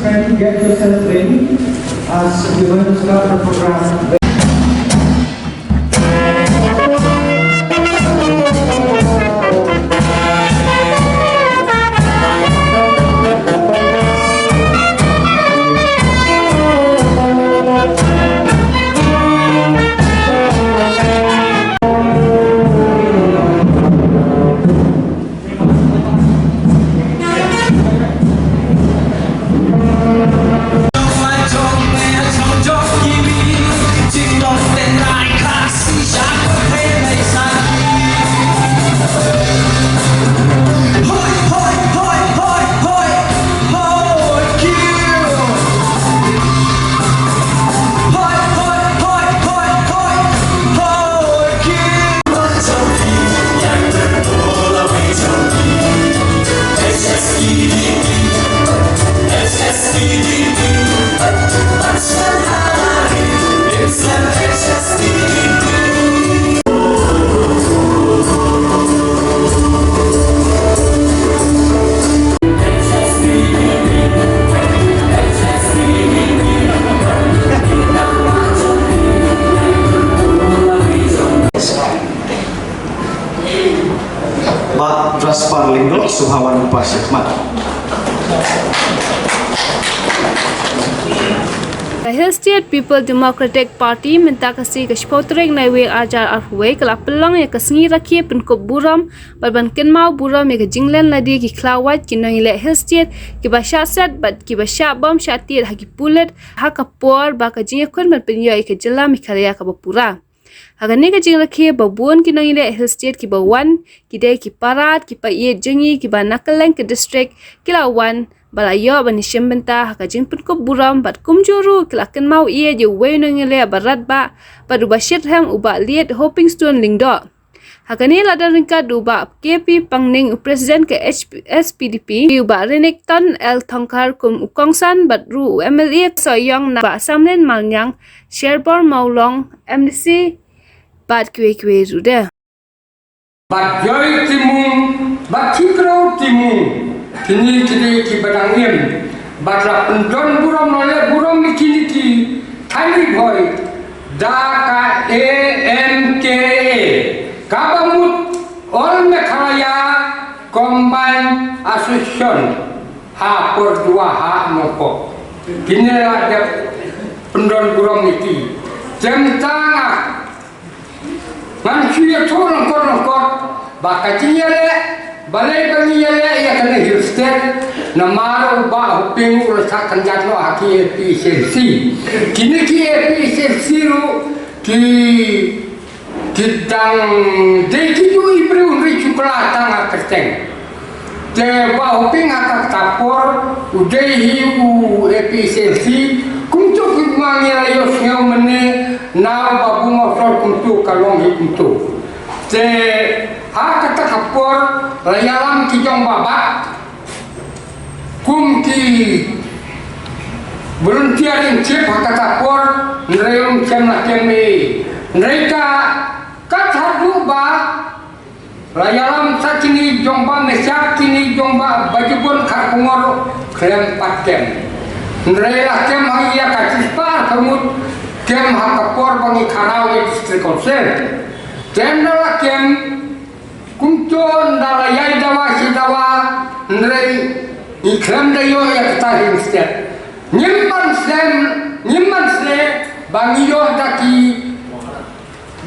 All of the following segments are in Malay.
kindly get yourself ready as we're going to start the program. Suhawan Pyrshah. The Hill State People Democratic Party minta kasi kashpotrek na iwe ajar arhuwe kala pelang ya kasengi rakie penkop buram balban kenmau buram ya kajinglen ladi ki klawat ki Nongialeh Hill State ki basyasat bat ki basyabam syatir haki pulet hakapor ba kajing kun berpenyo ke jelam ikarya kabapura. Hagani ka jing rakhe babuan ki Nongialeh Hill State ki bawan ki de ki parat ki pa ye jengi ki ba nakaleng ke district ki lawan balayo bani shembenta haka jing penkop buram bat kumjuru kilakan mau ie je we Nongialeh barat ba badu basyit hang uba liet hoping stone lingdo. Hagani Lada ringkat uba KP pangning presiden ke SPDP uba renik ton el thongkar kum ukongsan bat ru MLA soyong na ba samlen malnyang sherbor maulong MDC bat kwe rude. Bat joy timung, bat cikro timung, kini ki badangim, bat rapendon buram nolak buram kini ki, tani boy, da KMKE, Kaba mut all Mekalaya Combined Association, ha per dua ha nopo, kini ada pendon buram iki, jam tengah. Manusia turun korong bakajinya le balai baginya le ia kena Houston nama ubah huping urasakan jadno haki efisiensi kini ki efisiensi ru ki kita deki tu ibu uri coklat tangga kerteng te bah huping akak tapor udai hiu efisiensi kuntuk mangira yos ngau mene na babu ngosor kuntuk kalong hi kuntuk te ha kata kapor layalam ki jong babak kum ki volunteer in chief ha kata kapor nrayong chemna Kmie mereka kathadu ba layalam sakini jongba mesyak kini jongba bajibun karkungor krem patkem nrela kem haya kacispa kamut kem hakapor bangi kharau ye district council kem nala kem kumton dala yai dawa si dawa nrei ikrem dayo ya katahin stet nyimman se bangi yo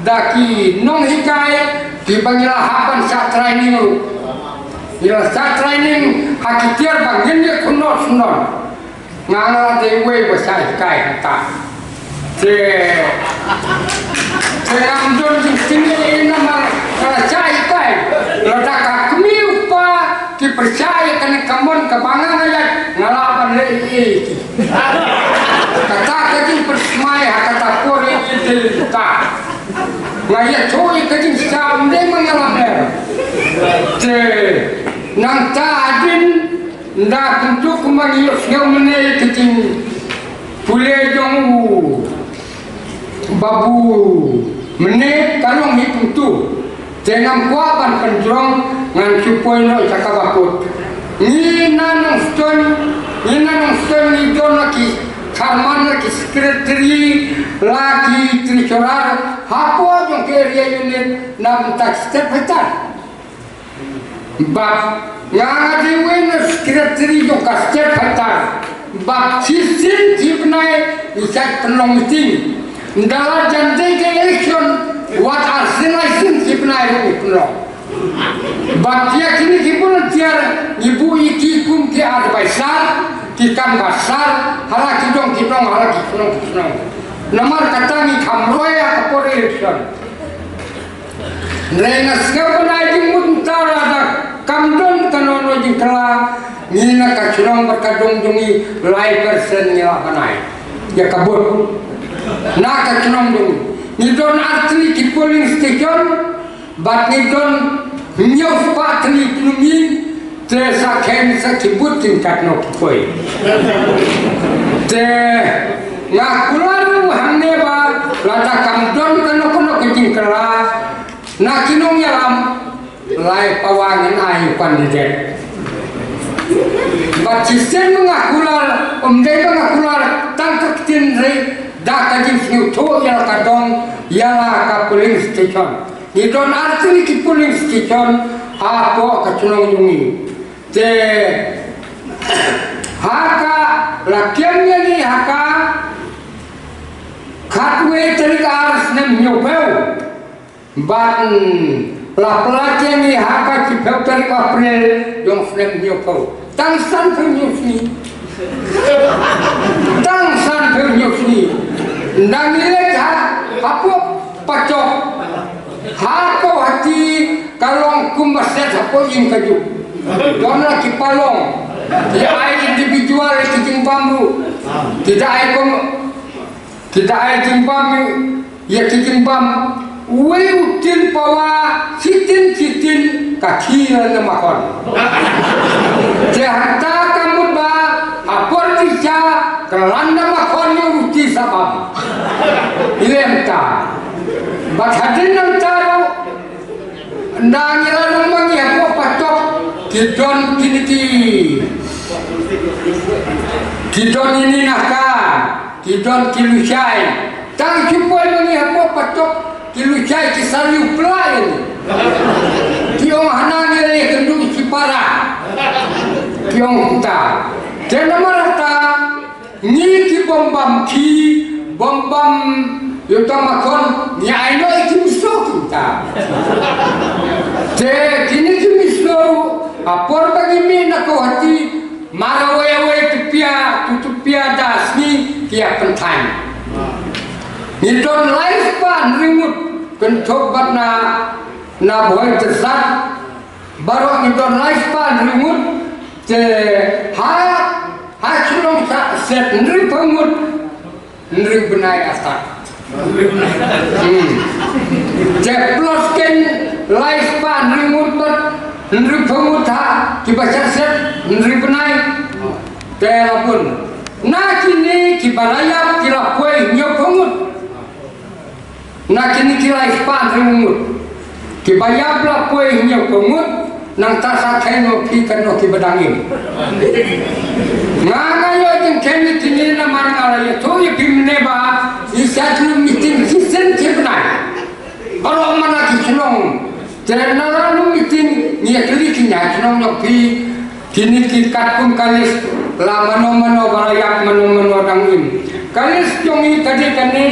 daki nong hikai di bangi lahapan sa training ru ya sa training hakitiar bangin ye kunor sunon ngala dewe besai kai ta saya ambil sini nama percaya kai Lada Kmie upa ki percaya kena kamun kebangan aja ngalapan lei kata kajing persmai kata kore itu ta ngaya coi kajing sam de mengalami nang ta adin ndak untuk kembali yang mana kajing boleh jong babu menit kalong hitung tu jangan kuapan penjong ngan supaya no cakap bakut ni nanong stone Ina nong sekali don lagi Karman lagi sekretari lagi treasurer hapo jong area unit nam tak step petan. Bab ngadi wen sekretari jong ka step petan. Bab sisin tipnai isat penong meeting. Ndala jantai ke election wat arsenaisin tipnai penong. Bab dia kini kipun tiar ibu iki kum ke advisor kikan basar hala kidong hala kidong namar kata ni kamroya kapor election rengas ngapana jing muntara da kamdon kanono jing kala nina kacurong berkadong jungi lai persen ya panai ya kabur na kacurong jungi ni don arti ki polling station bat ni don nyof patri plumi Terasa ken sakibut tingkat no koi. Te ngakularu hamne ba lada kamdon kono kiting kala na kinong yalam lai pawangin ayu kandidat. Bacisen mengakular mengakular tangkap tinre da kajing siuto yal kadong yala ka polling station. Ni don arti ki polling station apa kacunong yungi. Te haka lakiannya ni haka katwe terika ars nem nyopeu ban la pelatian ni haka cipeu terika april yang nem nyopeu tangsan penyusni tangsan penyusni nangile ha apa pacok hako hati kalong kumaset hapo ing kaju dona kipalong tidak ada individual kiting bambu tidak ada timbam ya kiting bam we utin pawa sitin kaki na makon jahata kamu ba apor bisa kelanda makon yang uti sabab ilenta bathadin nang taro ndangira nang mangi ako patok kidon kidon ini naka kidon kilusai tang cupoy mangi ako patok kilusai kisariu pelayan kiong hanangire kendung sipara kiong ta jena marata ni ki bombam yota makon ni aino ikimso kita je kini kimislo apor bagi mi nako hati marawe tutupia dasni kia pentan ni don life pan rimut kentok bat na boy tersat baru ni don life pan rimut je ha chulong set nri pamut nri benai asat Jeplos ken life pan rimut nri penguta kibaca set nri penai telepon na kini kibaraya kira kue nyopungut na kini kira life pan rimut kibayab la kue nyopungut nang tasa kaino kikan no kibadangin ngayo jeng kini kini na marangala to yipimne ba isatlu meeting sisen kibnai baru mana kisulong jangan lalu meeting ni kiri kinya kinong nyopi kini kikat pun kalis la mano barayak mano dangin kalis jongi tadi kani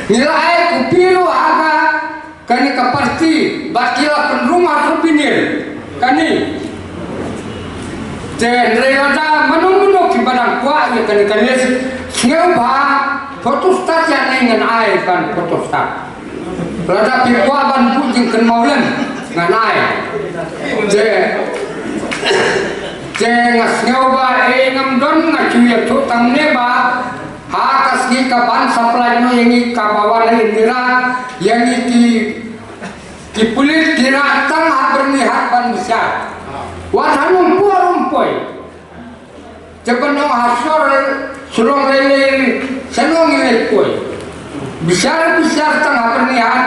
nilai kupilu aga kani ke parti bakila penrumah rupinir kani Lada mano kibanang kuat ya kani kalis ngeuba photostat yang dengan air kan photostat Lada pikwa ban pujing ken maulen ngan air je ngas ngeuba ngam don ngacuya tu tamne ba ha kasni ka ban supply no yang Kaba indira yang ki pulit kira tang ha bernihat ban besar wahanum puarumpoi cepenong hasor sulong lele senong ile koi besar tang ha bernihat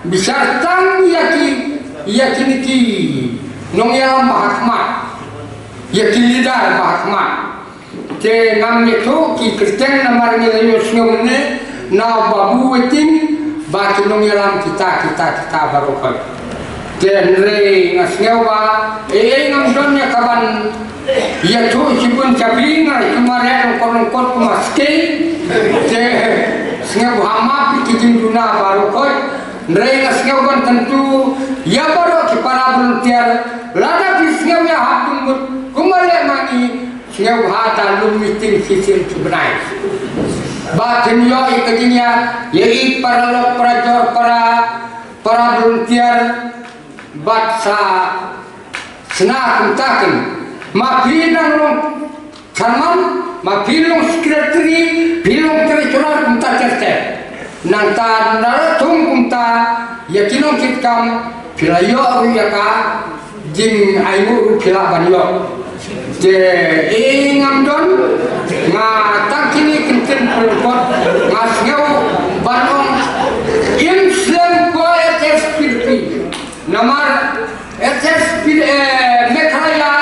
besar tang yaki Nongialeh mahakmat yaki lidar mahakmat je ngam ye tu ki Kristen namar ni layo sngau ne na babu wetin ba ki nongialam kita barokah je nre ngasngau ba ngam don ya kaban ya tu sibun cabinga kemarin kon maske je sngau hama pi ki duna barokah nre ngasngau ban tentu ya baru ki para volunteer lada pi sngau ya hatung kumale mangi sngau hata lum meeting sisil sebenai batin yo ikajinya yai para prajor para volunteer batsa sena kuntaken mapinang long charman mapilong secretary pilong treasurer kunta certe nanta naratung kunta yakinong kitkam pilayo yaka jing aimu pila banyo je ingam don nga takini kinten pelpot ngasngau banong insem ko SSPP namar SSPP mekhaya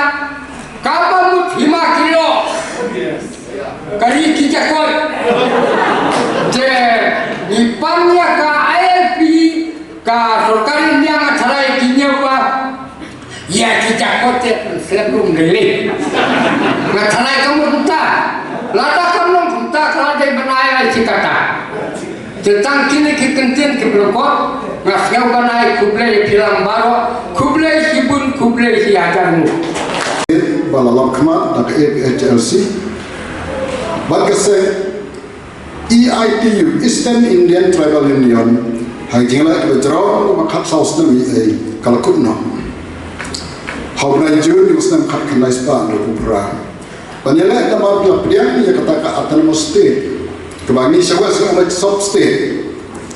Kaba mut hima kilo kali kijakot je ipanya ka AFP ka sorkari niang acharai kinyawa ya kijakot selebrum dele ngacharai kamu kunta lada kamu kunta kalade banai cikata tentang kini kikentian keblokot ngasngau banai kublai pilam baro kublai sibun kublai siajarmu balalam khma dak HLC bagase EITU Eastern Indian Tribal Union hajingla ke jero makhat saus nami kalakutno hawna jun usnam khat khanai spa ndo kupra banyala kama pla priang ya kata ka autonomous state kebangi sewa sewa sub state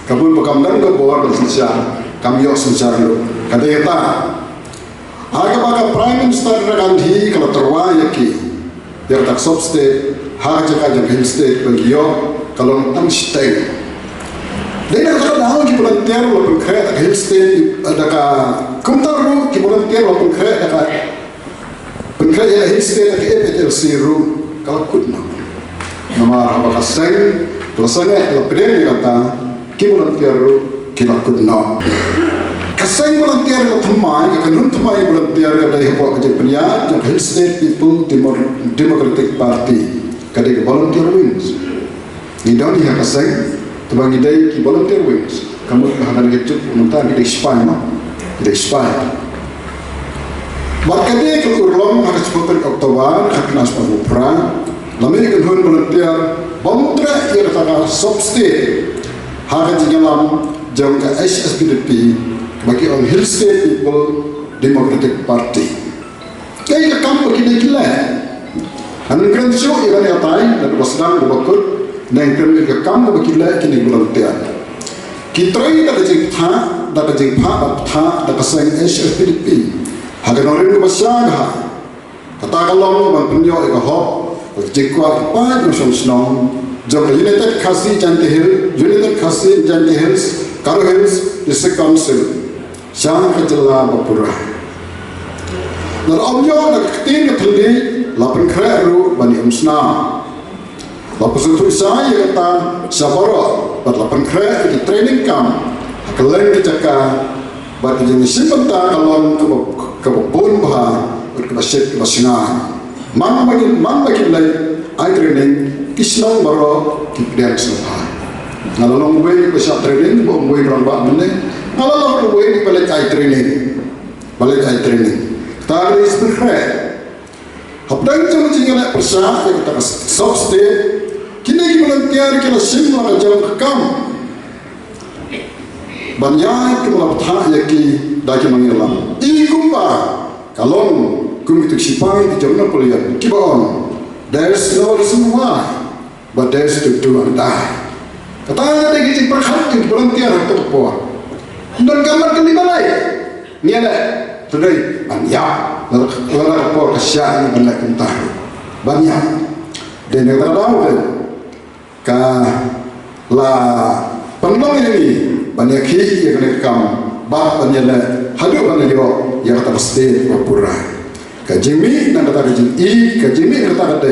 kabun bekamdan ke bawah bersejar kami yok sejar lo kata kata aga baka Prime Minister Gandhi kalau terwa yaki yang tak sub state haja kaja hill state bagi yo kalau tam state dia nak tahu ki volunteer lo pengkret hill state ada ka kumtaru ki volunteer lo pengkret ada pengkret ya hill state ke FHLC ru kalau kutna nama apa kaseng rasanya lo pede kata ki volunteer ru ki kutna kaseng volunteer ko thamai ka nun thamai volunteer ka dai ho ka jepnya yang hill state people democratic party ka dai volunteer wings ni dau ni kaseng tebang idai ki volunteer wings kamu hadan gitu mentah di Spanya di Spanya bakade ke urlom ka seputar Oktober ka knas pamupra lamin ka hun volunteer bomtra ya ka sub state ha ka jingalam jang ka SSPDP bagi on hill state people democratic party kaya kampo kini gila anong grandso ilan yatay na wasdang bakut na internet ka kampo bakila kini volunteer kitray da jing tha da kasang SSPDP haganorin ko basyaga katakalong man punyo ka ho jikwa pa yung sumsnong jom United Khasi Janti Hills Karo Hills District Council Siang kejala bapura. Lalu omyo nak ketin keteli lapan kreru bani umsna. Lapan sentuh saya kata sabaro bat lapan kreru di training camp. Kalian kejaka bat jenis simpenta kalon kebun bah berkebasyik kebasingan. Man bagi lay ai training kisnong baro kipdian selesai. Ngalong buai besar training buai orang bak mana. Kalau orang boleh balik ai training, tadi sebenarnya, habang jam jingle Pyrshah yang kita sub state, kini volunteer kita semua jalan kekam, banyak kemalap thah yaki dah mengelam. Ini kumpa, kalau kum itu sipai di jalan polian, kibon, there's no reason why, but there's to do and die. Katanya ada gizi perkhidmat volunteer atau apa? Dan gambar ke lima lain ni ada today banyak lalu rapor kesya ini banyak entah banyak dan yang tahu ka la penolong ini banyak hi yang kena kam bah banyak hadu banyak yo yang kata pasti berpura ka jimi dan kata jimi ka jimi kata ada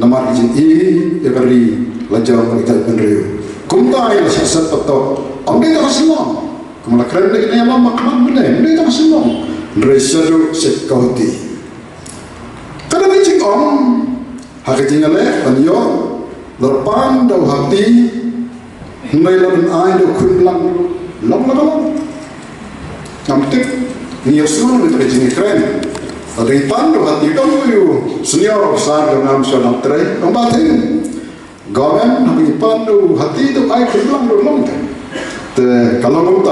nama izin ya kari lajang kita penriu kumtai la siasat patok amde tak semua kemana keren lagi ni lama kaman benda amde tak semua reseru sekauti kada bicing Nongialeh panyo lerpan dau hati nai lan ai do kunlang lam namtik ni semua ni terjadi keren ada ipan do hati kamu yu senior besar dengan nasional tray kombatin gawen nabi pandu hati tu ai kelang do long te kalau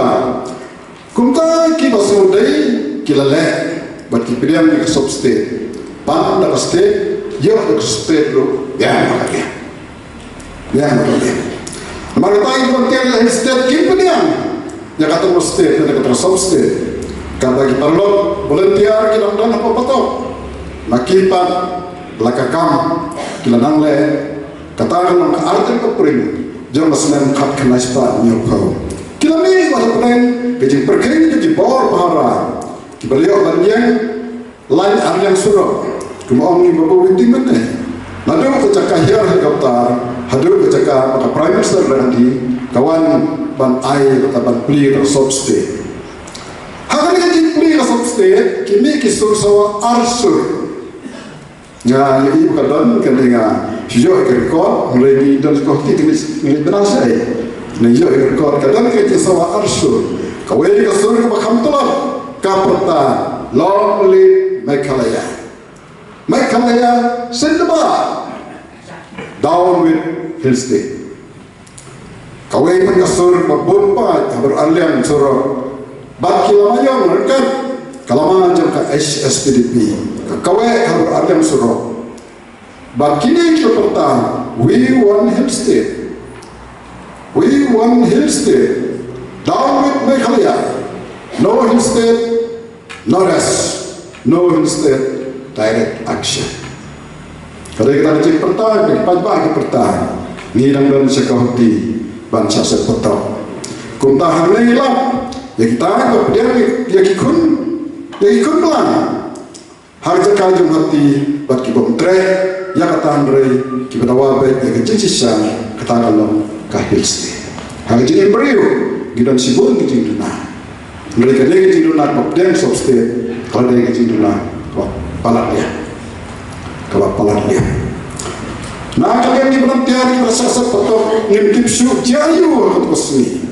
kumta ki basu dei kilale bat ki priam ni substate pan da state yo da state lo ya makanya maka tai konten state ki priam ya kata state da kata substate kata ki parlo volunteer ki dan apa patok makipan lakakam kilanang le kata ng arten ko pring jong masnan khat khnai spa nyo pho kilami wa pren ke perkeng ke bor bahara ki beliau banjang lain aryan suro kumong ni babu winding mane nadu ke cakahir helikopter hadu ke cakah maka prime minister berhenti kawan ban ai kata ban pli ke substate hakan ke pli ke substate kimi ki sur sawa arsur ya ibu kadang kendengar Sejauh rekod, mereka dan sekolah ini benar saya. Sejauh rekod, kadang kita sawa arsul. Kawai ke surga bakam tulah. Kaperta, long live Meghalaya. Meghalaya, sendaba. Down with hill state. Kawai pun ke surga babunpa, beralian surga. Baki lamayang rekan. Kalau macam ke SSPDP. Kawai beralian surga. But kini kita we want hill state. We want hill state. Down with Meghalaya. No hill state, no rest. No hill state, direct action. Kalau kita cek pertahan, pagi pertahan. Ni dan sekauti bangsa sepetok. Kumtahan lagi lah. Ya kita kemudian ya ikut pelan. Harga kajung hati buat kibom trek. Ya kata Andre kita wabet ya kecil sisa kata kalau kahilsi. Hal ini beriu gidan sibun kecil duna. Mereka dia kecil duna kopdeng substate kalau dia kecil duna palat dia. Kalau palat dia. Nah kalian di penantian rasa petok ngintip su jayu atau kesini.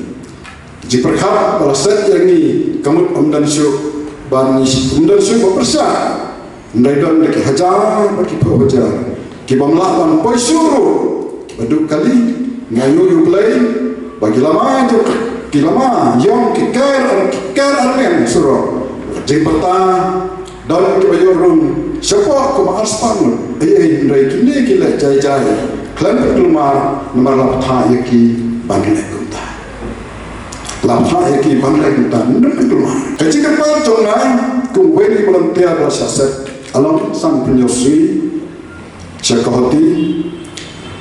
Jika balasan yang ini kamu umdan su banis umdan su Pyrshah. Ndaidon deki hajar bagi pewajar ki bamlawan poi suru baduk kali ngayu yu play bagi lama tu ki lama yom ki ker armen suru jimbata dan ki bayorum siapa ko aspan ndai kini ki le jai klan kelumar nomor laptha yaki bandle kunta laptha yaki bandle kunta nduk kelumar kecil apa jonga kuweni volunteer rasaset alam sang penyusui sekauti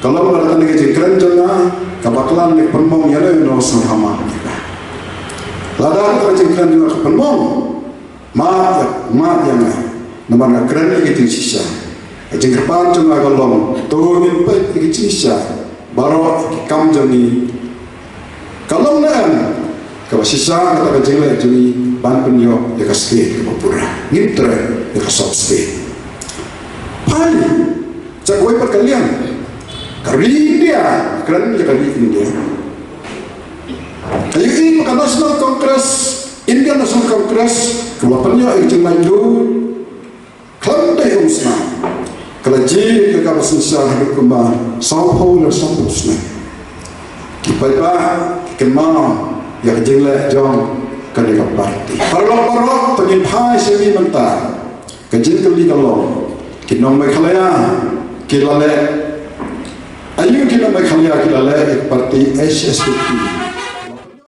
kalau berada di jengkren jana kabaklan ni penmong ya le no sama Lada ke jengkren jana ke penmong maat yang nama keren ni kita sisa jengkerpan jana kalau turunin pet kita sisa baru kam jani kalau nan kalau sisa kata jengkren jani ban penyo ya kaske kepura ngitre ya kasopste pai cakoi perkalian kari dia keren ya kari India ayo ini maka National Congress Indian National Congress kewapannya yang landu klande usna kelaji ke kawasan sah hidup kembang sauhau dan sampusna kipaipa kemau yang jenglek jong kadang parti. Parlo penyimpai semi mentah. Kejin kali kalau kinong Meghalaya kilale. Ayu kinong Meghalaya kilale parti SSPP.